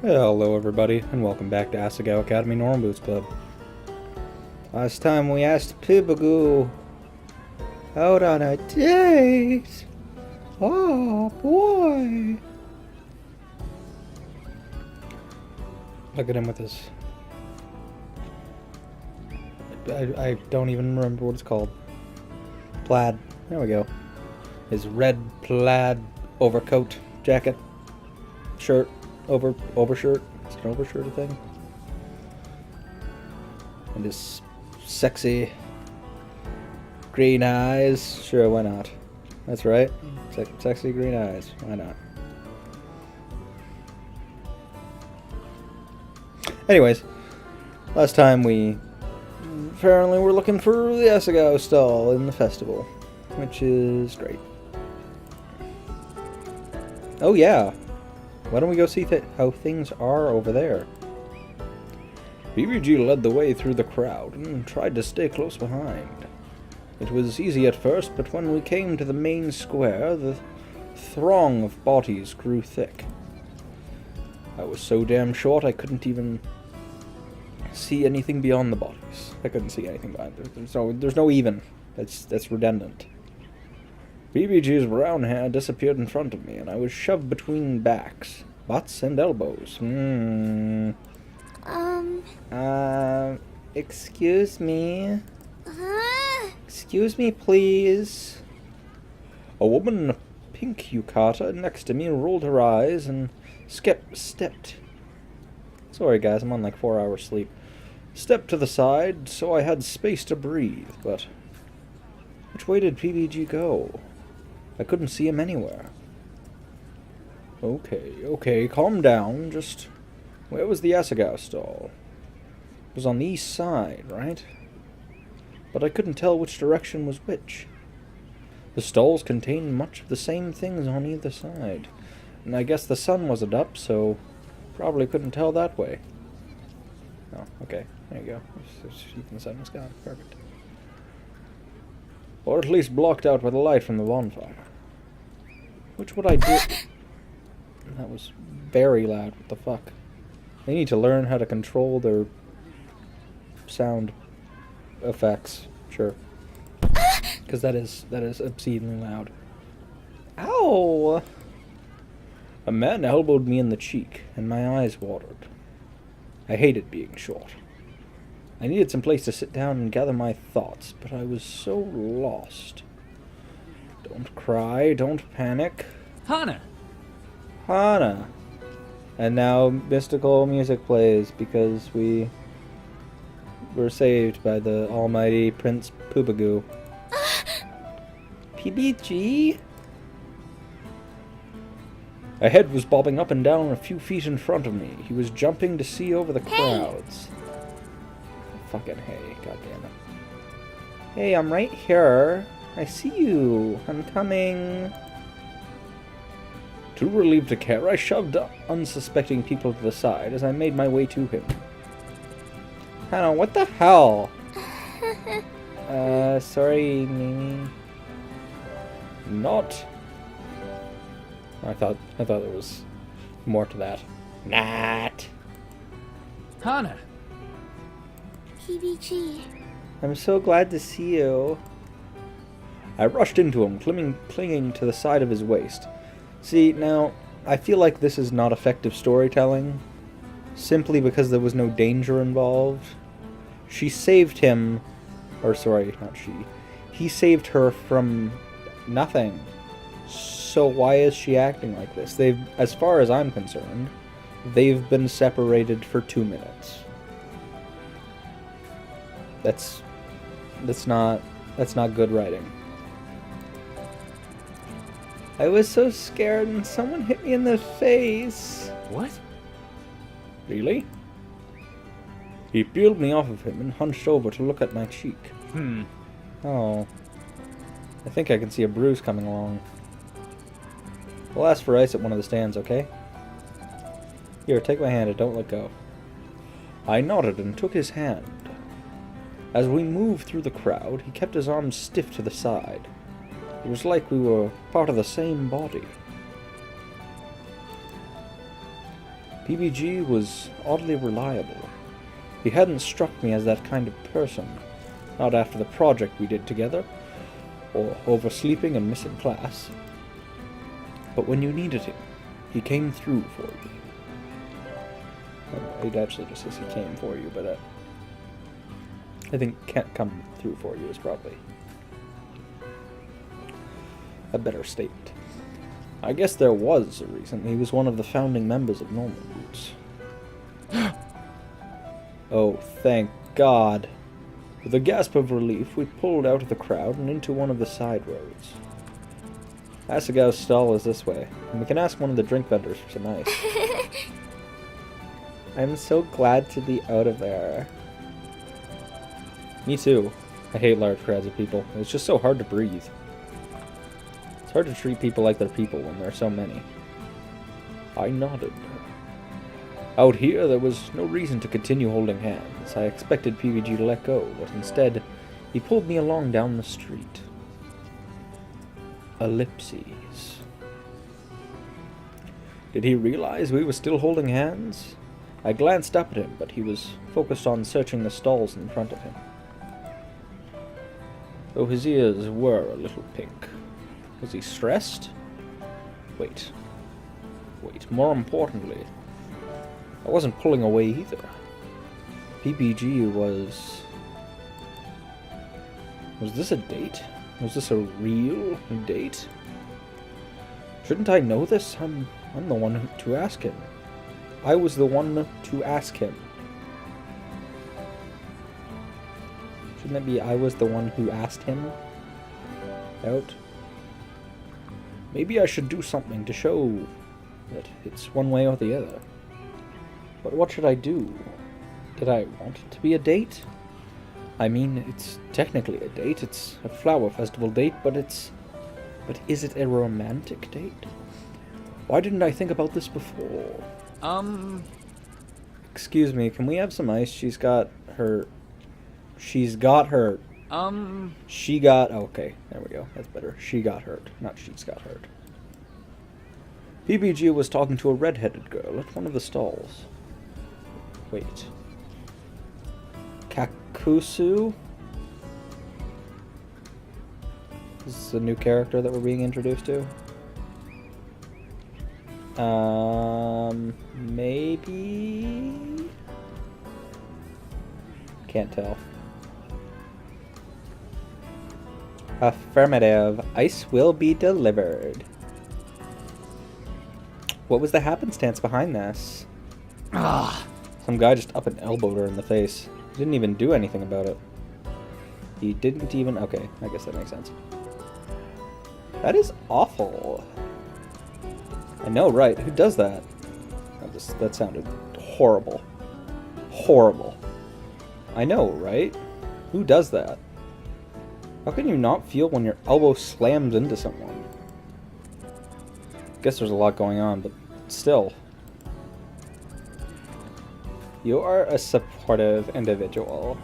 Hello everybody, and welcome back to Asagao Academy Normal Boots Club. Last time we asked PBG out on a date. Oh boy! Look at him with his... I don't even remember what it's called. Plaid. There we go. His red plaid overcoat, jacket, shirt. Overshirt? Is an overshirt a thing? And his sexy green eyes. Sure, why not? That's right. Sexy green eyes. Why not? Anyways, last time we apparently were looking for the Asagao stall in the festival, which is great. Oh yeah. Why don't we go see how things are over there? PBG led the way through the crowd and tried to stay close behind. It was easy at first, but when we came to the main square, the throng of bodies grew thick. I was so damn short I couldn't even see anything beyond the bodies. I couldn't see anything behind it. There's no even. That's redundant. PBG's brown hair disappeared in front of me, and I was shoved between backs, butts, and elbows. Excuse me? Excuse me, please? A woman in a pink yukata next to me rolled her eyes and stepped. Sorry guys, I'm on like 4 hours sleep. Stepped to the side, so I had space to breathe, but... which way did PBG go? I couldn't see him anywhere. Okay, calm down. Just... where was the Asagao stall? It was on the east side, right? But I couldn't tell which direction was which. The stalls contained much of the same things on either side. And I guess the sun wasn't up, so probably couldn't tell that way. Oh, okay. There you go. Even the sun was gone. Perfect. Or at least blocked out by the light from the bonfire. Which would I do? That was very loud. What the fuck? They need to learn how to control their sound effects. Sure. Because that is obscenely loud. Ow! A man elbowed me in the cheek, and my eyes watered. I hated being short. I needed some place to sit down and gather my thoughts, but I was so lost. Don't cry, don't panic. Hana! Hana! And now mystical music plays because we were saved by the almighty Prince Poobagoo. PBG? A head was bobbing up and down a few feet in front of me. He was jumping to see over the crowds. Fucking hey, goddammit. Hey, I'm right here. I see you. I'm coming. Too relieved to care, I shoved unsuspecting people to the side as I made my way to him. Hannah, what the hell? Sorry, Mimi. Not. I thought there was more to that. Not. Hana! PBG. I'm so glad to see you. I rushed into him, clinging to the side of his waist. See, now, I feel like this is not effective storytelling, simply because there was no danger involved. She saved him, or sorry, not she. He saved her from nothing. So why is she acting like this? As far as I'm concerned, they've been separated for 2 minutes. That's not good writing. I was so scared and someone hit me in the face. What? Really? He peeled me off of him and hunched over to look at my cheek. Oh. I think I can see a bruise coming along. We'll ask for ice at one of the stands, okay? Here, take my hand and don't let go. I nodded and took his hand. As we moved through the crowd, he kept his arms stiff to the side. It was like we were part of the same body. PBG was oddly reliable. He hadn't struck me as that kind of person. Not after the project we did together, or oversleeping and missing class. But when you needed him, he came through for you. It actually just says he came for you, but I think can't come through for you is probably a better statement. I guess there was a reason. He was one of the founding members of Normal Roots. Oh, thank God. With a gasp of relief, we pulled out of the crowd and into one of the side roads. Asagao's stall is this way, and we can ask one of the drink vendors for some ice. I'm so glad to be out of there. Me too. I hate large crowds of people. It's just so hard to breathe. It's hard to treat people like they're people when there are so many. I nodded. Out here, there was no reason to continue holding hands. I expected PBG to let go, but instead, he pulled me along down the street. Ellipses. Did he realize we were still holding hands? I glanced up at him, but he was focused on searching the stalls in front of him. Though his ears were a little pink. Was he stressed? Wait, more importantly, I wasn't pulling away either. PBG was... Was this a date? Was this a real date? Shouldn't I know this? I'm the one to ask him. I was the one to ask him. Shouldn't it be I was the one who asked him out? Maybe I should do something to show that it's one way or the other. But what should I do? Did I want it to be a date? I mean, it's technically a date. It's a flower festival date, but is it a romantic date? Why didn't I think about this before? Excuse me, can we have some ice? She got hurt. Okay, there we go. That's better. She got hurt, not she's got hurt. PBG was talking to a red-headed girl at one of the stalls. Wait. Kakusu? This is a new character that we're being introduced to. Maybe? Can't tell. Affirmative. Ice will be delivered. What was the happenstance behind this? Some guy just up and elbowed her in the face. He didn't even do anything about it. He didn't even... Okay, I guess that makes sense. That is awful. I know, right? Who does that? That sounded horrible. Horrible. I know, right? Who does that? How can you not feel when your elbow slams into someone? I guess there's a lot going on, but still. You are a supportive individual.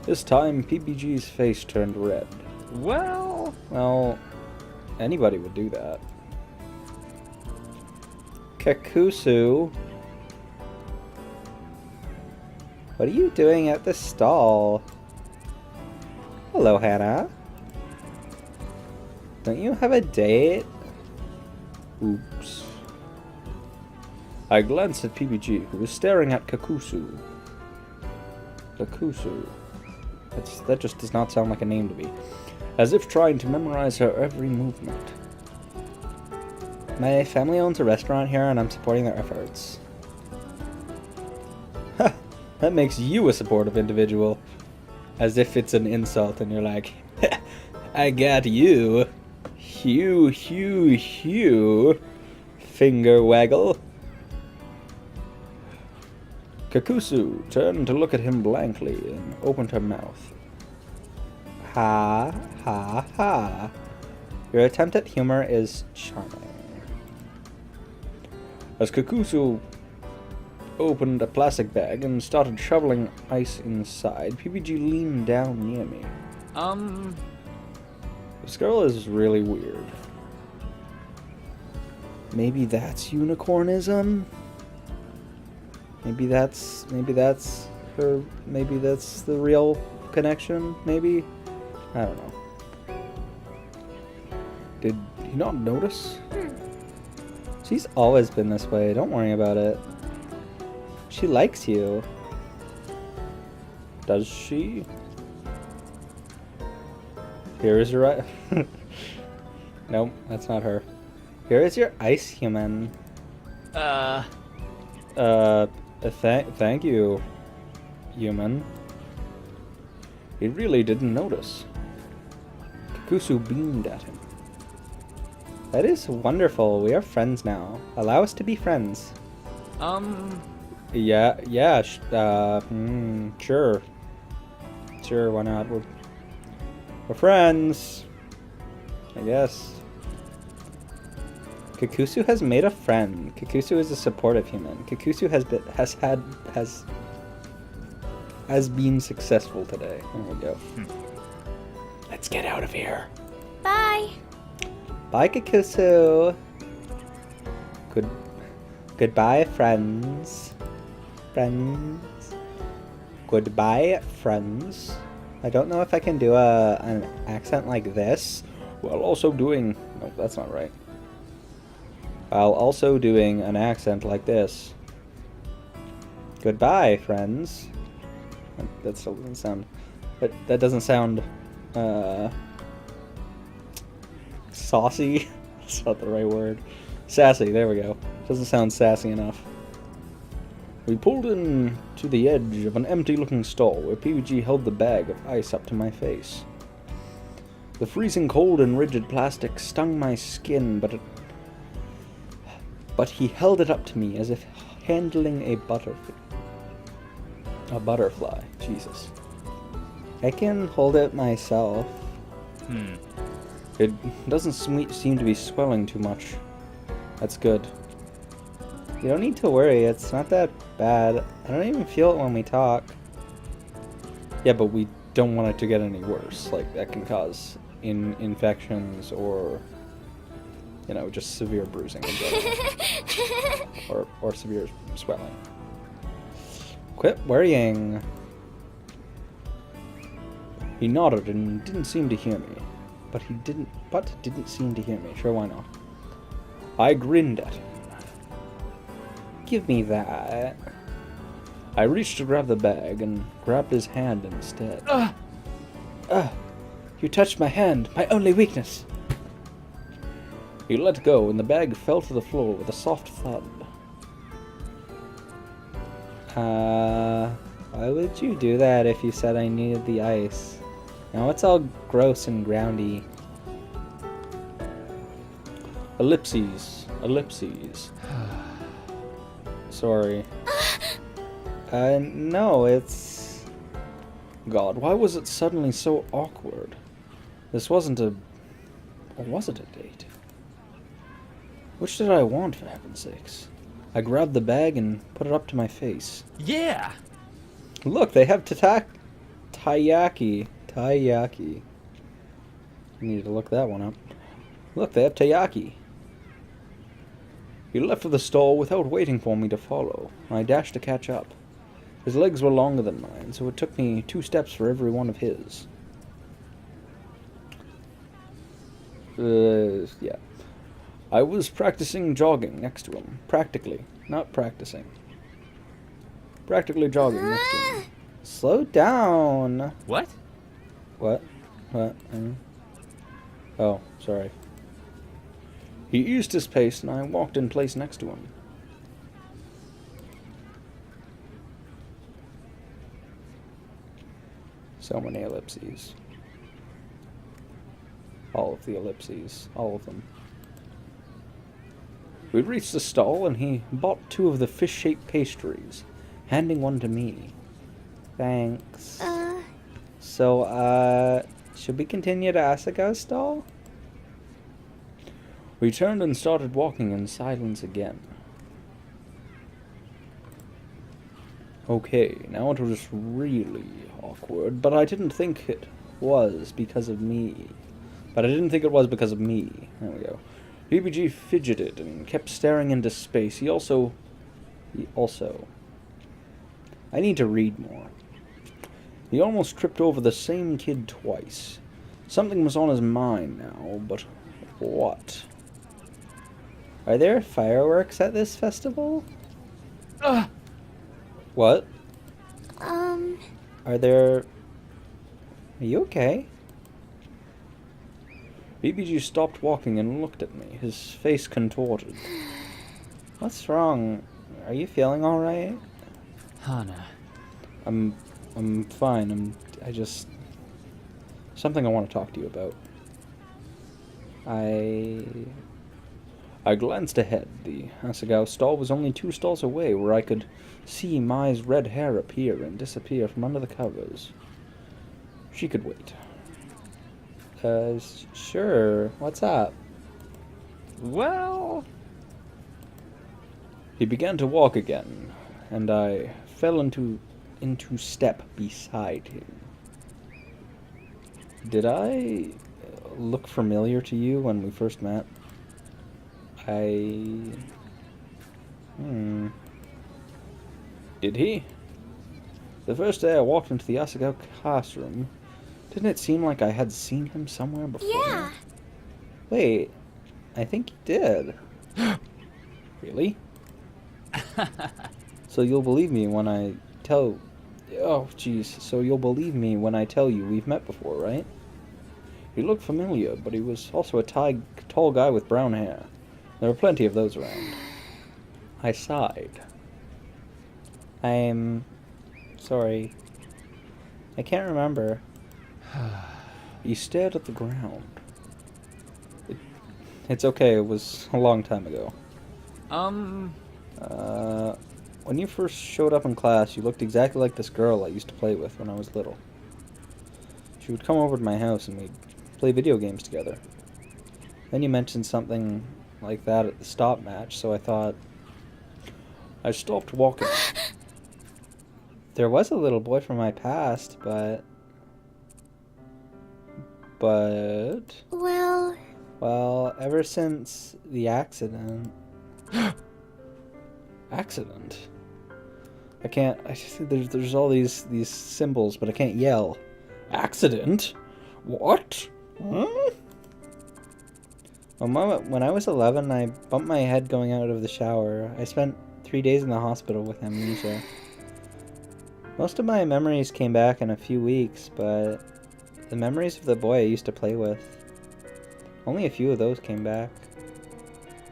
This time, PBG's face turned red. Well, anybody would do that. Kakusu. What are you doing at the stall? Hello, Hannah. Don't you have a date? Oops. I glanced at PBG, who was staring at Kakusu. Kakusu. That just does not sound like a name to me. As if trying to memorize her every movement. My family owns a restaurant here, and I'm supporting their efforts. Ha! That makes you a supportive individual. As if it's an insult, and you're like, I got you. Hew. Finger waggle. Kakusu turned to look at him blankly and opened her mouth. Ha. Your attempt at humor is charming. As Kakusu opened a plastic bag and started shoveling ice inside, PBG leaned down near me. This girl is really weird. Maybe that's unicornism? Maybe that's her. Maybe that's the real connection. Maybe, I don't know. Did you not notice? She's always been this way. Don't worry about it. She likes you. Does she? Here is your Nope, that's not her. Here is your ice human. Thank you, human. He really didn't notice. Kakusu beamed at him. That is wonderful. We are friends now. Allow us to be friends. Yeah, sure. Sure, why not? We're friends. I guess. Kakusu has made a friend. Kakusu is a supportive human. Kakusu has been successful today. There we go. Let's get out of here. Bye. Bye, Kakusu. Goodbye, friends. Friends. Goodbye, friends. I don't know if I can do an accent like this while also doing... No, that's not right. While also doing an accent like this. Goodbye, friends. That still doesn't sound... That doesn't sound... saucy? That's not the right word. Sassy, there we go. Doesn't sound sassy enough. We pulled in to the edge of an empty-looking stall where PBG held the bag of ice up to my face. The freezing cold and rigid plastic stung my skin, but he held it up to me as if handling a butterfly. A butterfly. Jesus. I can hold it myself. It doesn't seem to be swelling too much. That's good. You don't need to worry, it's not that bad. I don't even feel it when we talk. Yeah, but we don't want it to get any worse. Like, that can cause infections or, you know, just severe bruising in general. or severe swelling. Quit worrying. He nodded and didn't seem to hear me. But didn't seem to hear me. Sure, why not? I grinned at him. Give me that. I reached to grab the bag and grabbed his hand instead. You touched my hand, my only weakness. He let go and the bag fell to the floor with a soft thud. Why would you do that if you said I needed the ice? Now it's all gross and groundy. Ellipses. Sorry. No, it's... God, why was it suddenly so awkward? This wasn't a... Or was it a date? Which did I want, for heaven's sakes? I grabbed the bag and put it up to my face. Yeah! Look, they have taiyaki. Taiyaki. I need to look that one up. Look, they have taiyaki. He left for the stall without waiting for me to follow. I dashed to catch up. His legs were longer than mine, so it took me 2 steps for every one of his. Yeah. I was practicing jogging next to him. Practically. Not practicing. Practically jogging next to him. Slow down. What? What? Oh, sorry. He eased his pace, and I walked in place next to him. So many ellipses. All of the ellipses. All of them. We reached the stall, and he bought 2 of the fish-shaped pastries, handing one to me. Thanks. So, should we continue to Asagao's stall? We turned and started walking in silence again. Okay, now it was really awkward, but I didn't think it was because of me. There we go. PBG fidgeted and kept staring into space. He also I need to read more. He almost tripped over the same kid twice. Something was on his mind now, but what? Are there fireworks at this festival? What? Are there... Are you okay? PBG stopped walking and looked at me, his face contorted. What's wrong? Are you feeling alright? Hana. I'm fine. I just... Something I want to talk to you about. I glanced ahead. The Asagao stall was only 2 stalls away, where I could see Mai's red hair appear and disappear from under the covers. She could wait. Sure. What's up? Well... He began to walk again, and I fell into step beside him. Did I look familiar to you when we first met? Did he? The first day I walked into the Asagao classroom, didn't it seem like I had seen him somewhere before? Yeah. Wait, I think you did. Really? So you'll believe me when I tell... Oh, jeez. So you'll believe me when I tell you we've met before, right? He looked familiar, but he was also a tall guy with brown hair. There were plenty of those around. I sighed. I'm... sorry. I can't remember. He stared at the ground. It's okay, it was a long time ago. When you first showed up in class, you looked exactly like this girl I used to play with when I was little. She would come over to my house and we'd play video games together. Then you mentioned something like that at the stop match, so I thought... I stopped walking. There was a little boy from my past, but... Well, ever since the accident... Accident? There's all these symbols, but I can't yell. Accident? What? Huh? When I was 11, I bumped my head going out of the shower. I spent 3 days in the hospital with amnesia. Most of my memories came back in a few weeks, but the memories of the boy I used to play with, only a few of those came back.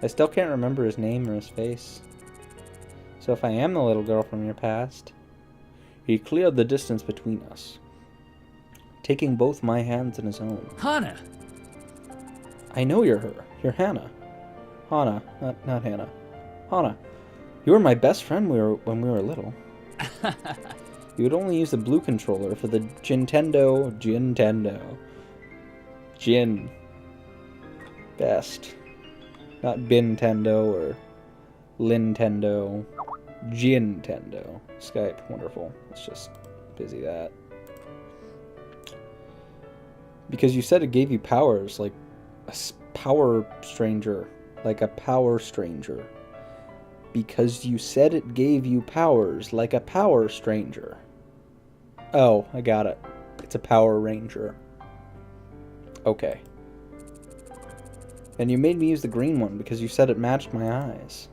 I still can't remember his name or his face. So if I am the little girl from your past... He cleared the distance between us, taking both my hands in his own. Hana! I know you're her. You're Hannah. Hana, not Hannah. Hana. You were my best friend when we were little. You would only use the blue controller for the Gintendo. Gin. Best. Not Bintendo or Lintendo. Gintendo. Skype, wonderful. Let's just busy that. Because you said it gave you powers, like a power stranger. Like a power stranger. Because you said it gave you powers, like a power stranger. Oh, I got it. It's a Power Ranger. Okay. And you made me use the green one because you said it matched my eyes.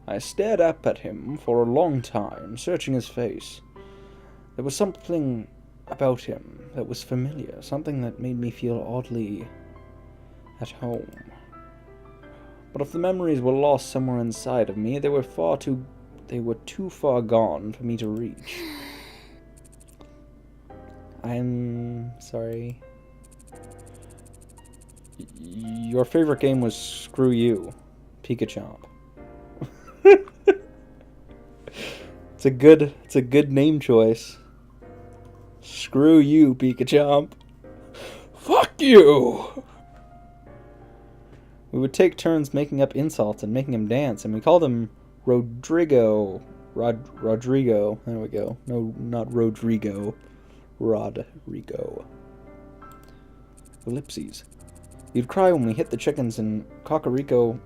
I stared up at him for a long time, searching his face. There was something about him that was familiar, something that made me feel oddly at home. But if the memories were lost somewhere inside of me, they were too far gone for me to reach. I'm sorry. Your favorite game was Screw You, Pikachu. It's a good name choice. Screw you, Pikachu. Fuck you! We would take turns making up insults and making him dance, and we called him Rodrigo. Rodrigo. There we go. No, not Rodrigo. Rodrigo. Ellipses. You'd cry when we hit the chickens in Cucurico.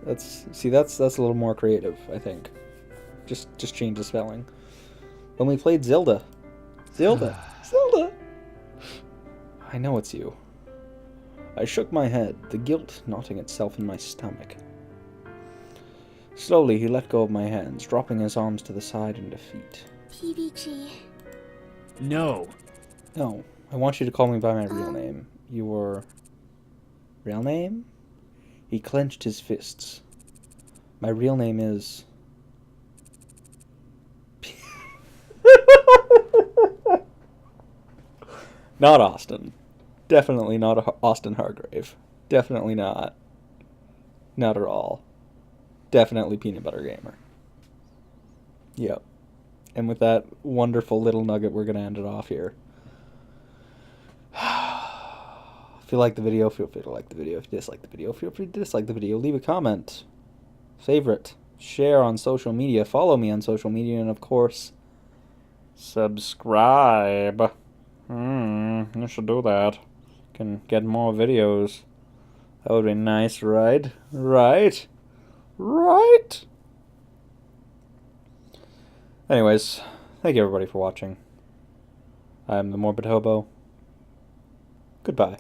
That's a little more creative, I think. Just change the spelling. When we played Zelda. Zelda! Zelda! I know it's you. I shook my head, the guilt knotting itself in my stomach. Slowly, he let go of my hands, dropping his arms to the side in defeat. PBG. No. No, I want you to call me by my real name. Your... real name? He clenched his fists. My real name is... Not Austin. Definitely not Austin Hargrave. Definitely not. Not at all. Definitely Peanut Butter Gamer. Yep. And with that wonderful little nugget, we're going to end it off here. If you like the video, feel free to like the video. If you dislike the video, feel free to dislike the video. Leave a comment. Favorite. Share on social media. Follow me on social media. And of course, subscribe. You should do that. Can get more videos. That would be nice, right? Right? Anyways, thank you everybody for watching. I'm the Morbid Hobo. Goodbye.